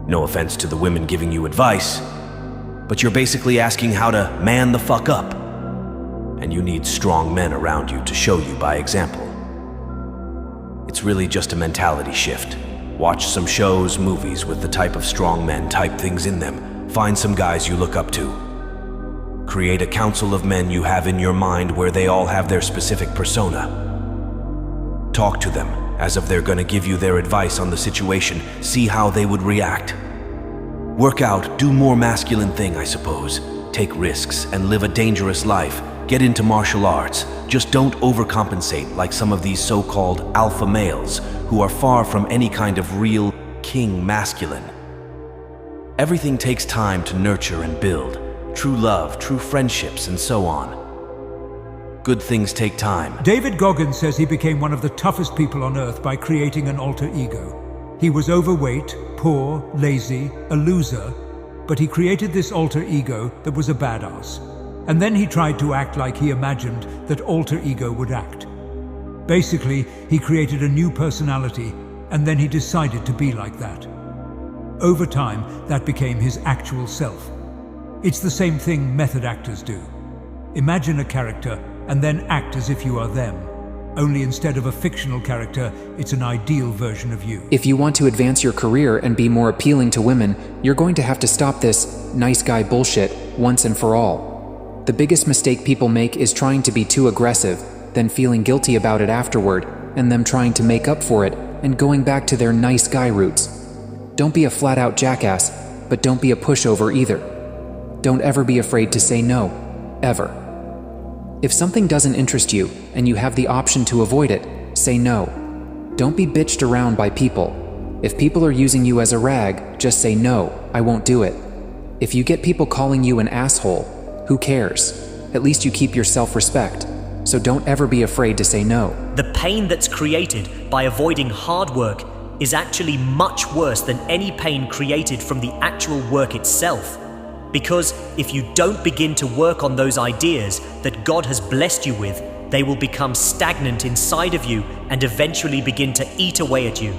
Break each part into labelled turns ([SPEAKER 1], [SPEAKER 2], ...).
[SPEAKER 1] No offense to the women giving you advice, but you're basically asking how to man the fuck up. And you need strong men around you to show you by example. It's really just a mentality shift. Watch some shows, movies with the type of strong men type things in them. Find some guys you look up to. Create a council of men you have in your mind where they all have their specific persona. Talk to them as if they're gonna give you their advice on the situation. See how they would react. Work out, do more masculine thing, I suppose. Take risks and live a dangerous life. Get into martial arts. Just don't overcompensate like some of these so-called alpha males who are far from any kind of real king masculine. Everything takes time to nurture and build. True love, true friendships, and so on. Good things take time.
[SPEAKER 2] David Goggins says he became one of the toughest people on earth by creating an alter ego. He was overweight, poor, lazy, a loser, but he created this alter ego that was a badass. And then he tried to act like he imagined that alter ego would act. Basically, he created a new personality, and then he decided to be like that. Over time, that became his actual self. It's the same thing method actors do. Imagine a character and then act as if you are them. Only instead of a fictional character, it's an ideal version of you.
[SPEAKER 3] If you want to advance your career and be more appealing to women, you're going to have to stop this nice guy bullshit once and for all. The biggest mistake people make is trying to be too aggressive, then feeling guilty about it afterward, and them trying to make up for it and going back to their nice guy roots. Don't be a flat-out jackass, but don't be a pushover either. Don't ever be afraid to say no, ever. If something doesn't interest you and you have the option to avoid it, say no. Don't be bitched around by people. If people are using you as a rag, just say no, I won't do it. If you get people calling you an asshole, who cares? At least you keep your self-respect. So don't ever be afraid to say no.
[SPEAKER 4] The pain that's created by avoiding hard work is actually much worse than any pain created from the actual work itself. Because if you don't begin to work on those ideas that God has blessed you with, they will become stagnant inside of you and eventually begin to eat away at you.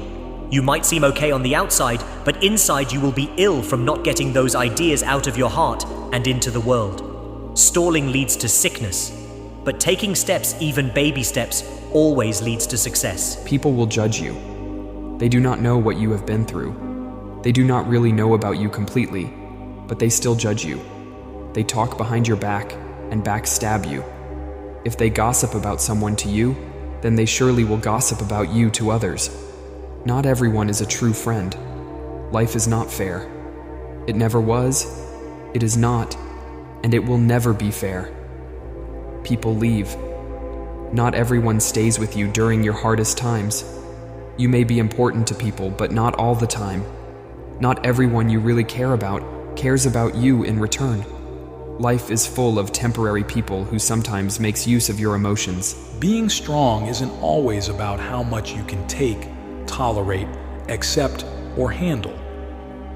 [SPEAKER 4] You might seem okay on the outside, but inside you will be ill from not getting those ideas out of your heart and into the world. Stalling leads to sickness, but taking steps, even baby steps, always leads to success.
[SPEAKER 5] People will judge you. They do not know what you have been through. They do not really know about you completely, but they still judge you. They talk behind your back and backstab you. If they gossip about someone to you, then they surely will gossip about you to others. Not everyone is a true friend. Life is not fair. It never was, it is not, and it will never be fair. People leave. Not everyone stays with you during your hardest times. You may be important to people, but not all the time. Not everyone you really care about cares about you in return. Life is full of temporary people who sometimes makes use of your emotions.
[SPEAKER 6] Being strong isn't always about how much you can take, tolerate, accept, or handle.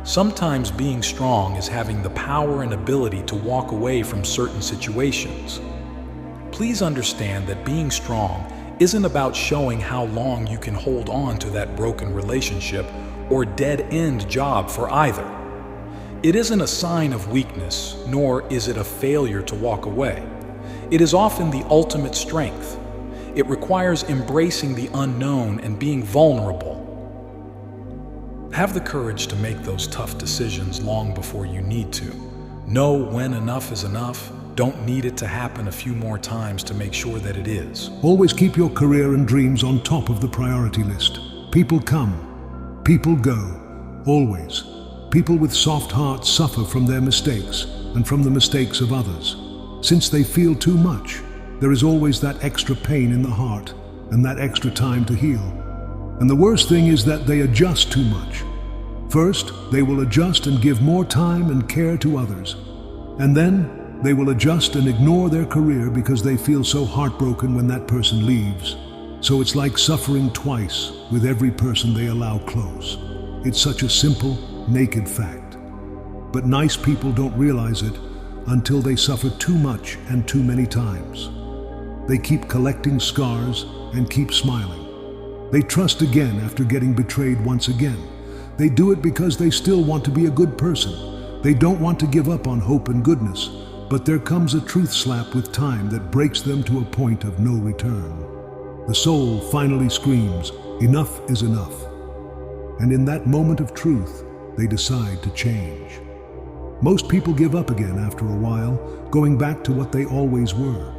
[SPEAKER 6] Sometimes being strong is having the power and ability to walk away from certain situations. Please understand that being strong isn't about showing how long you can hold on to that broken relationship or dead-end job for either. It isn't a sign of weakness, nor is it a failure to walk away. It is often the ultimate strength. It requires embracing the unknown and being vulnerable. Have the courage to make those tough decisions long before you need to. Know when enough is enough. Don't need it to happen a few more times to make sure that it is.
[SPEAKER 7] Always keep your career and dreams on top of the priority list. People come, people go, always. People with soft hearts suffer from their mistakes and from the mistakes of others. Since they feel too much, there is always that extra pain in the heart and that extra time to heal. And the worst thing is that they adjust too much. First, they will adjust and give more time and care to others. And then, they will adjust and ignore their career because they feel so heartbroken when that person leaves. So it's like suffering twice with every person they allow close. It's such a simple, naked fact. But nice people don't realize it until they suffer too much and too many times. They keep collecting scars and keep smiling. They trust again after getting betrayed once again. They do it because they still want to be a good person. They don't want to give up on hope and goodness, but there comes a truth slap with time that breaks them to a point of no return. The soul finally screams, "Enough is enough." And in that moment of truth, they decide to change. Most people give up again after a while, going back to what they always were.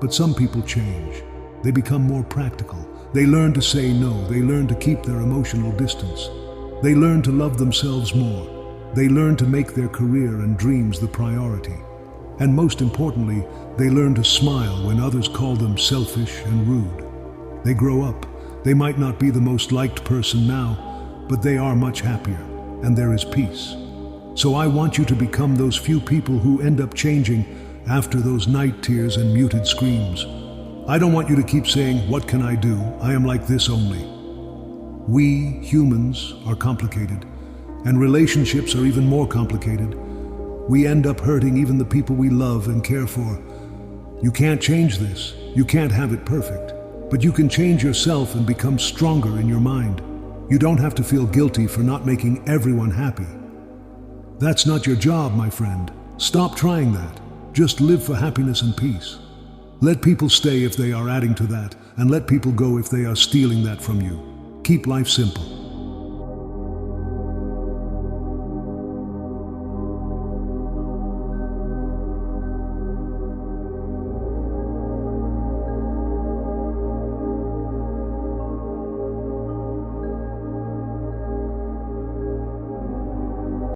[SPEAKER 7] But some people change. They become more practical. They learn to say no. They learn to keep their emotional distance. They learn to love themselves more. They learn to make their career and dreams the priority. And most importantly, they learn to smile when others call them selfish and rude. They grow up. They might not be the most liked person now, but they are much happier, and there is peace. So I want you to become those few people who end up changing after those night tears and muted screams. I don't want you to keep saying, "What can I do? I am like this only." We, humans, are complicated, and relationships are even more complicated. We end up hurting even the people we love and care for. You can't change this. You can't have it perfect. But you can change yourself and become stronger in your mind. You don't have to feel guilty for not making everyone happy. That's not your job, my friend. Stop trying that. Just live for happiness and peace. Let people stay if they are adding to that, and let people go if they are stealing that from you. Keep life simple.